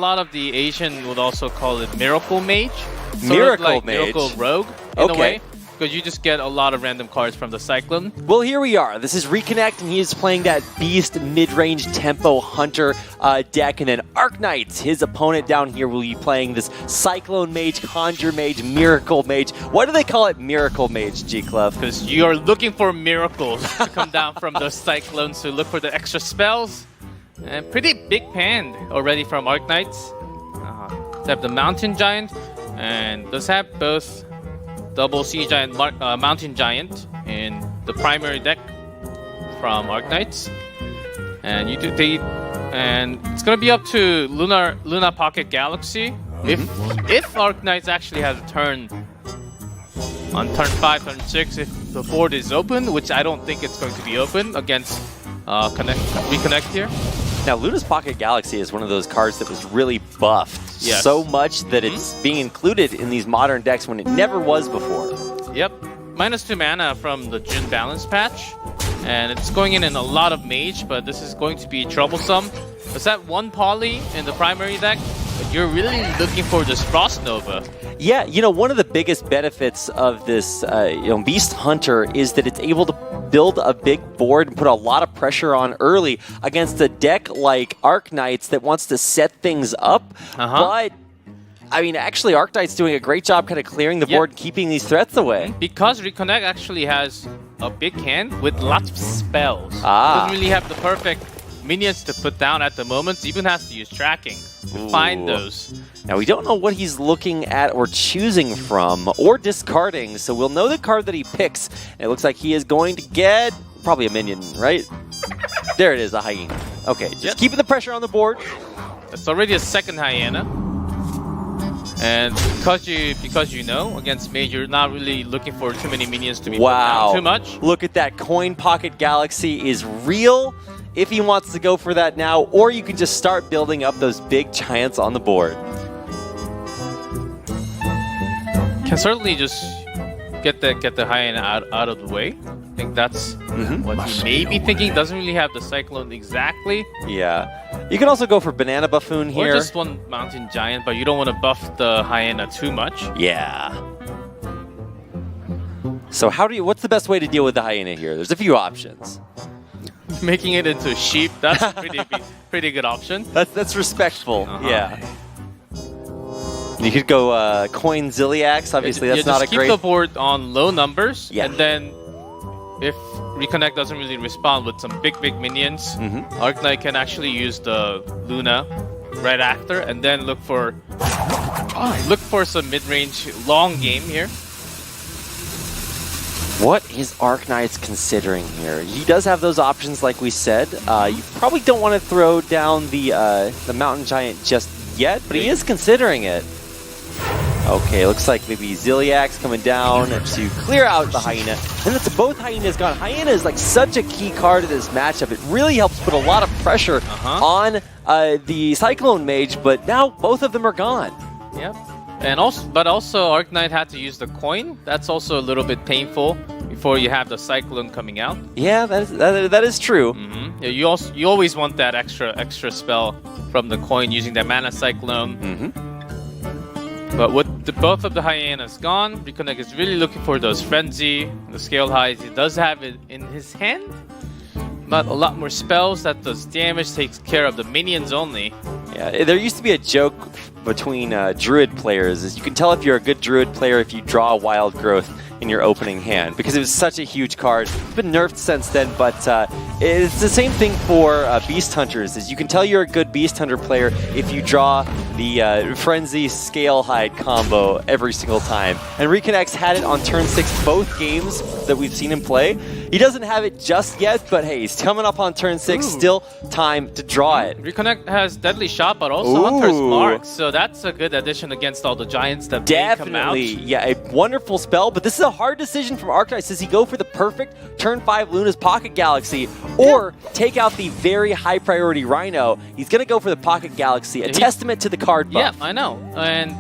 lot of the Asian would also call it Miracle Mage. Miracle Mage? Miracle Rogue, in a way. Because you just get a lot of random cards from the Cyclone. Well, here we are. This is Reconnect, and he is playing that Beast mid-range Tempo Hunter deck. And then Arknights, his opponent down here, will be playing this Cyclone Mage, Conjure Mage, Miracle Mage. Why do they call it Miracle Mage, G-Club? Because you're looking for miracles to come down from those Cyclones to look for the extra spells. And pretty big pan already from Arknights. They have the Mountain Giant, and does have both WCG Giant, Mountain Giant in the primary deck from Arknights, and and it's gonna be up to Luna Pocket Galaxy if Arknights actually has a turn on turn 5, turn 6, if the board is open, which I don't think it's going to be open against Reconnect here. Now, Luna's Pocket Galaxy is one of those cards that was really buffed so much that it's being included in these modern decks when it never was before. Yep. -2 mana from the June Balance patch. And it's going in a lot of Mage, but this is going to be troublesome. It's that one poly in the primary deck, but you're really looking for this Frost Nova. Yeah, you know, one of the biggest benefits of this Beast Hunter is that it's able to build a big board and put a lot of pressure on early against a deck like Arknights that wants to set things up. But, I mean, actually, Arknights doing a great job kind of clearing the board and keeping these threats away. Because Reconnect actually has a big hand with lots of spells. Ah. Doesn't really have the perfect minions to put down at the moment, even has to use tracking to find those. Now, we don't know what he's looking at or choosing from or discarding, so we'll know the card that he picks. It looks like he is going to get probably a minion, right? There it is, a hyena. Okay, just keeping the pressure on the board. That's already a second hyena. And because you know, against Mage, you're not really looking for too many minions to be put down too much. Look at that. Coin Pocket Galaxy is real if he wants to go for that now, or you can just start building up those big giants on the board. Can certainly just get the hyena out of the way. I think that's what he may be thinking. Doesn't really have the Cyclone exactly. Yeah. You can also go for Banana Buffoon here. Or just one Mountain Giant, but you don't want to buff the hyena too much. Yeah. So what's the best way to deal with the hyena here? There's a few options. Making it into a sheep, that's a pretty good option. That's respectful, yeah. You could go Coin Ziliax, obviously that's not a great... Just keep the board on low numbers, and then if Reconnect doesn't really respond with some big minions, Arknight can actually use the Luna right after, and then look for some mid-range long game here. What is Arknights considering here? He does have those options, like we said. You probably don't want to throw down the Mountain Giant just yet, but he is considering it. Okay, looks like maybe Ziliax coming down to clear out the Hyena. And that's both Hyenas gone. Hyena is like such a key card in this matchup. It really helps put a lot of pressure on the Cyclone Mage, but now both of them are gone. Yep. And also Arknight had to use the coin. That's also a little bit painful before you have the Cyclone coming out. Yeah, that is true. Yeah, you always want that extra spell from the coin using that Mana Cyclone. But with both of the Hyenas gone, Reconnect is really looking for those Frenzy, the Scale Highs. He does have it in his hand, but a lot more spells that does damage, takes care of the minions only. Yeah, there used to be a joke between Druid players is you can tell if you're a good Druid player if you draw a Wild Growth in your opening hand, because it was such a huge card. It's been nerfed since then, but it's the same thing for Beast Hunters. Is you can tell you're a good Beast Hunter player if you draw the Frenzy Scale Hide combo every single time. And Reconnect's had it on turn 6 both games that we've seen him play. He doesn't have it just yet, but hey, he's coming up on turn 6, still time to draw it. Reconnect has Deadly Shot, but also Hunter's Mark, so that's a good addition against all the giants that may come out. Yeah, a wonderful spell, but this is a hard decision from Arknights. Does he go for the perfect turn 5 Luna's Pocket Galaxy, or take out the very high priority Rhino? He's going to go for the Pocket Galaxy, a testament to the card buff. Yeah, I know. And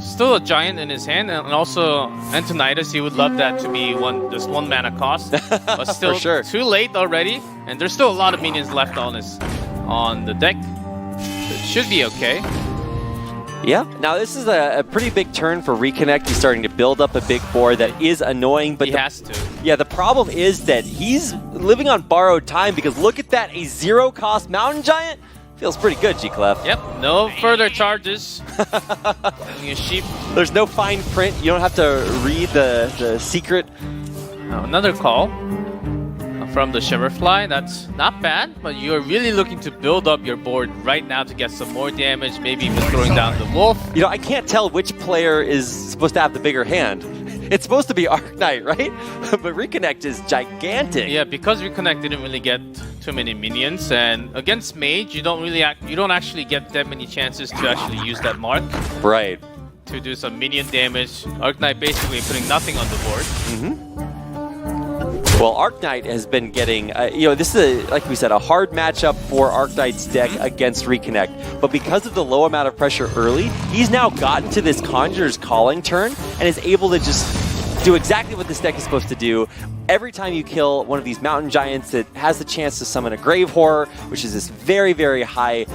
still a giant in his hand, and also Antonidas, he would love that to be just one mana cost. But still too late already, and there's still a lot of minions left on the deck. So it should be okay. Yeah. Now this is a pretty big turn for Reconnect. He's starting to build up a big board that is annoying, but he has to. Yeah, the problem is that he's living on borrowed time because look at that, a 0-cost Mountain Giant. Feels pretty good, G-Clef. Yep, no further charges. A sheep. There's no fine print. You don't have to read the secret. Another call from the Shimmerfly. That's not bad, but you're really looking to build up your board right now to get some more damage, maybe even throwing down the wolf. You know, I can't tell which player is supposed to have the bigger hand. It's supposed to be Arknight, right? But Reconnect is gigantic. Yeah, because Reconnect didn't really get too many minions, and against Mage, you don't actually get that many chances to actually use that mark. Right. To do some minion damage. Arknight basically putting nothing on the board. Well, Arknight has been getting, this is, like we said, a hard matchup for Arknight's deck against Reconnect. But because of the low amount of pressure early, he's now gotten to this Conjurer's Calling turn and is able to just do exactly what this deck is supposed to do. Every time you kill one of these Mountain Giants, it has the chance to summon a Grave Horror, which is this very, very high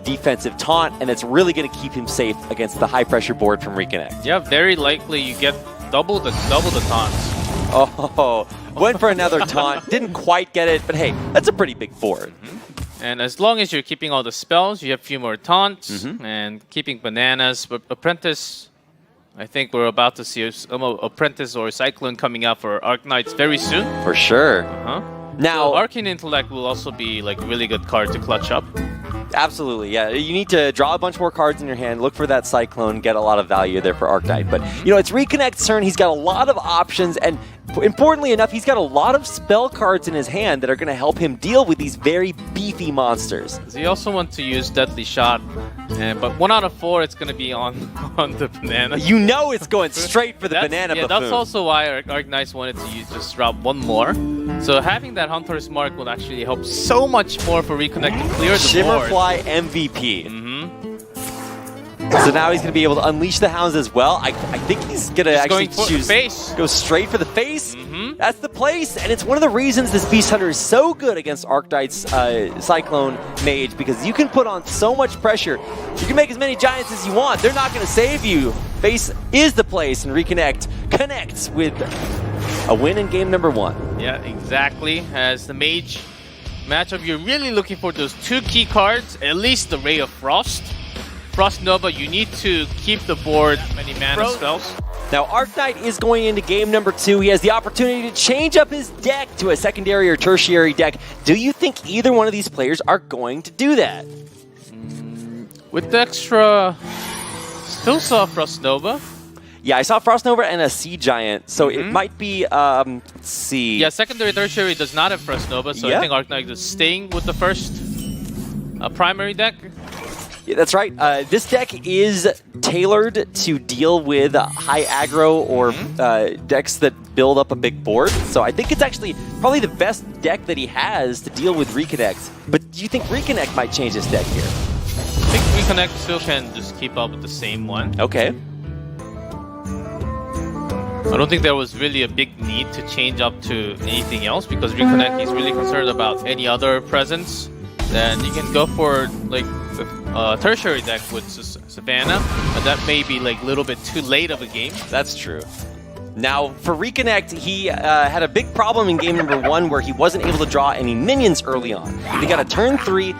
defensive taunt, and it's really going to keep him safe against the high-pressure board from Reconnect. Yeah, very likely you get double the taunts. Oh, went for another taunt. Didn't quite get it, but hey, that's a pretty big board. And as long as you're keeping all the spells, you have a few more taunts and keeping bananas. But Apprentice, I think we're about to see Apprentice or Cyclone coming out for Arknights very soon. For sure. Now, so Arcane Intellect will also be like a really good card to clutch up. Absolutely, yeah. You need to draw a bunch more cards in your hand, look for that Cyclone, get a lot of value there for Arknight. But, it's Reconnect's turn. He's got a lot of options, and importantly enough, he's got a lot of spell cards in his hand that are going to help him deal with these very beefy monsters. He also wants to use Deadly Shot, but 1 out of 4, it's going to be on the banana. You know it's going straight for the banana buffoon. That's also why Arknights wanted to just drop 1 more. So having that Hunter's Mark will actually help so much more for Reconnect to clear the board. Shimmerfly MVP. So now he's going to be able to unleash the hounds as well. I think he's going to actually go straight for the face. That's the place, and it's one of the reasons this Beast Hunter is so good against Arknight's Cyclone Mage, because you can put on so much pressure. You can make as many Giants as you want. They're not going to save you. Face is the place, and Reconnect connects with a win in game number 1. Yeah, exactly. As the Mage matchup, you're really looking for those 2 key cards, at least the Ray of Frost. Frost Nova, you need to keep the board many mana spells. Now, Arknight is going into game number 2. He has the opportunity to change up his deck to a secondary or tertiary deck. Do you think either one of these players are going to do that? With the extra... Still saw Frost Nova. Yeah, I saw Frost Nova and a Sea Giant, so it might be, let's see. Yeah, secondary, tertiary does not have Frost Nova, so I think Arknight is staying with the first primary deck. Yeah, that's right. This deck is tailored to deal with high aggro or decks that build up a big board. So I think it's actually probably the best deck that he has to deal with Reconnect. But do you think Reconnect might change this deck here? I think Reconnect still can just keep up with the same one. Okay. I don't think there was really a big need to change up to anything else, because Reconnect is really concerned about any other presence. Then you can go for like the tertiary deck with Savannah, but that may be like a little bit too late of a game. That's true. Now, for Reconnect, he had a big problem in game number 1 where he wasn't able to draw any minions early on. He got a turn 3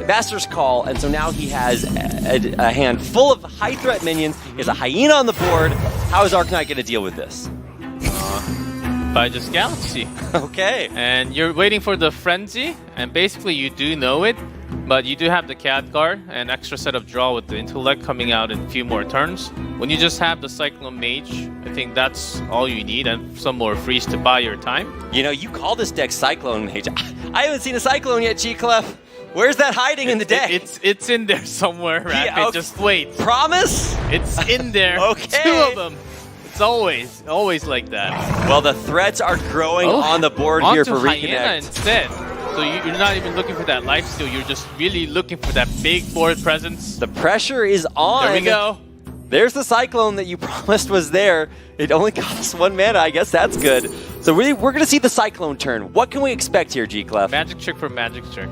Master's Call, and so now he has a hand full of high threat minions. He has a hyena on the board. How is Arknight going to deal with this? By just Galaxy. Okay. And you're waiting for the Frenzy, and basically you do know it, but you do have the Cat card, an extra set of draw with the Intellect coming out in a few more turns. When you just have the Cyclone Mage, I think that's all you need, and some more freeze to buy your time. You know, you call this deck Cyclone Mage. I haven't seen a Cyclone yet, G-Clef. Where's that hiding in the deck? It's in there somewhere, right? Yeah, okay. Just wait. Promise? It's in there. Okay. 2 of them. It's always like that. Well, the threats are growing on the board here for Reconnect. Instead. So you're not even looking for that lifesteal. You're just really looking for that big board presence. The pressure is on. There we go. There's the Cyclone that you promised was there. It only costs 1 mana. I guess that's good. So we're going to see the Cyclone turn. What can we expect here, G-Clef? Magic trick for magic trick.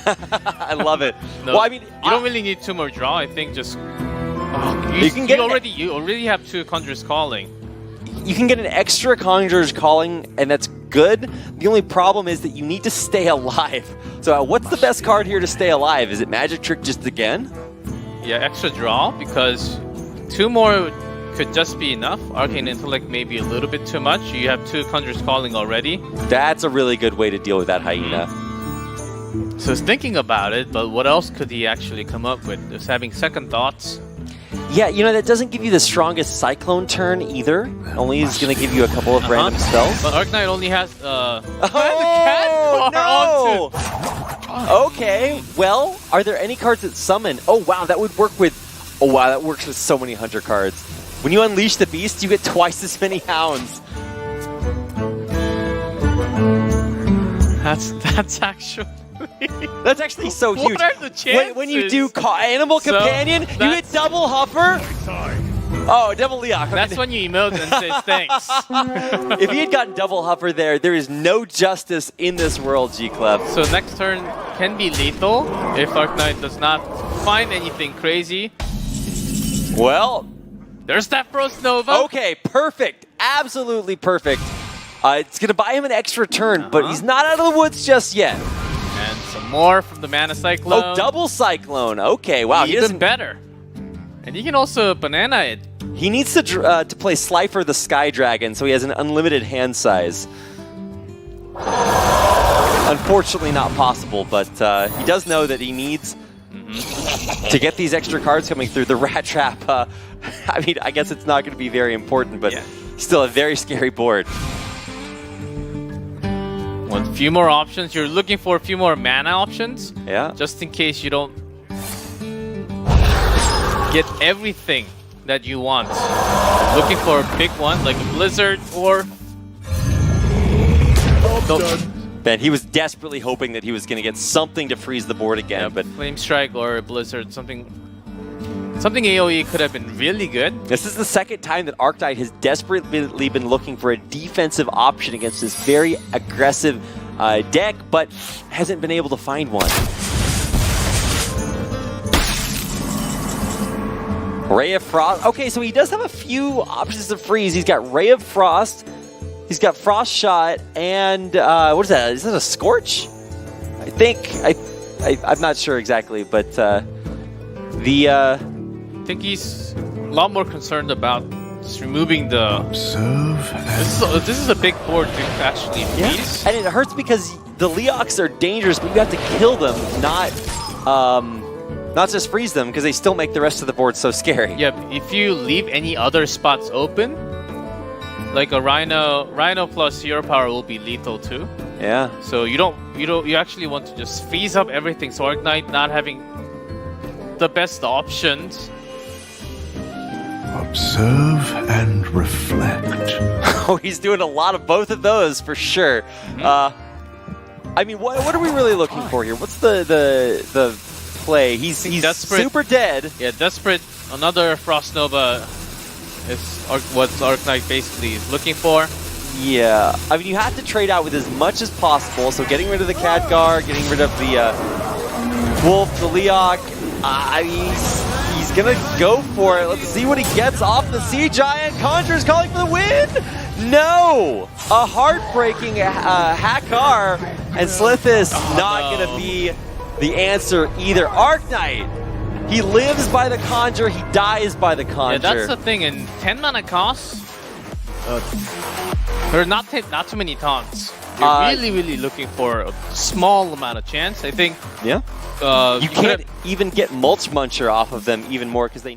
I love it. No, well, I mean, you don't really need 2 more draw. I think just You already have 2 Conjurer's Calling. You can get an extra Conjurer's Calling, and that's good. The only problem is that you need to stay alive. So what's the best card here to stay alive? Is it Magic Trick just again? Yeah, extra draw, because 2 more could just be enough. Arcane Intellect may be a little bit too much. You have 2 Conjurer's Calling already. That's a really good way to deal with that Hyena. So he's thinking about it, but what else could he actually come up with? Just having second thoughts. Yeah, you know, that doesn't give you the strongest Cyclone turn either. Only is going to give you a couple of random spells. But Arknight only has Oh, no! Okay, well, are there any cards that summon? Oh, wow, that would work with... Oh, wow, that works with so many Hunter cards. When you unleash the beast, you get twice as many hounds. That's actually... That's actually so huge. What are the chances? When you do Animal Companion, you get double Huffer. Oh, double Leok. That's when you emote and say thanks. If he had gotten double Huffer there is no justice in this world, G-Club. So next turn can be lethal if Arknight does not find anything crazy. Well, there's that Frost Nova. Okay, perfect. Absolutely perfect. It's going to buy him an extra turn, but he's not out of the woods just yet. And some more from the Mana Cyclone. Oh, double Cyclone. Okay, wow. Even better. And you can also banana it. He needs to play Slifer the Sky Dragon, so he has an unlimited hand size. Unfortunately not possible, but he does know that he needs to get these extra cards coming through. The Rat Trap, I mean, I guess it's not going to be very important, but still a very scary board. Want a few more options. You're looking for a few more mana options. Yeah. Just in case you don't get everything that you want. Looking for a big one like a Blizzard or... Ben, he was desperately hoping that he was going to get something to freeze the board again, but... Flame Strike or a Blizzard, something AoE could have been really good. This is the second time that Arknight has desperately been looking for a defensive option against this very aggressive deck, but hasn't been able to find one. Ray of Frost. Okay, so he does have a few options to freeze. He's got Ray of Frost, he's got Frost Shot, and what is that? Is that a Scorch? I think. I'm not sure exactly, but I think he's a lot more concerned about just removing the... Observe. This is a big board to actually freeze. And it hurts because the Leoks are dangerous, but you have to kill them, not just freeze them, because they still make the rest of the board so scary. Yeah, if you leave any other spots open, like a Rhino plus Hero Power will be lethal too. Yeah. So you actually want to just freeze up everything. So Arknight not having the best options. Observe and reflect. Oh, he's doing a lot of both of those for sure. I mean, what are we really looking for here? What's the play? He's desperate. Super dead. Yeah, desperate. Another Frost Nova is what Arknight basically is looking for. Yeah, I mean, you have to trade out with as much as possible. So getting rid of the Khadgar, getting rid of the Wolf, the Leok. He's gonna go for it. Let's see what he gets off the Sea Giant. Conjurer's calling for the win. No, a heartbreaking Hakar, and Slithis not gonna be the answer either. Arknight, he lives by the Conjure, he dies by the Conjure. Yeah, that's the thing. In 10 mana costs, there are not too many taunts. You're really looking for a small amount of chance. I think. Yeah. You can't even get Mulch Muncher off of them even more because they.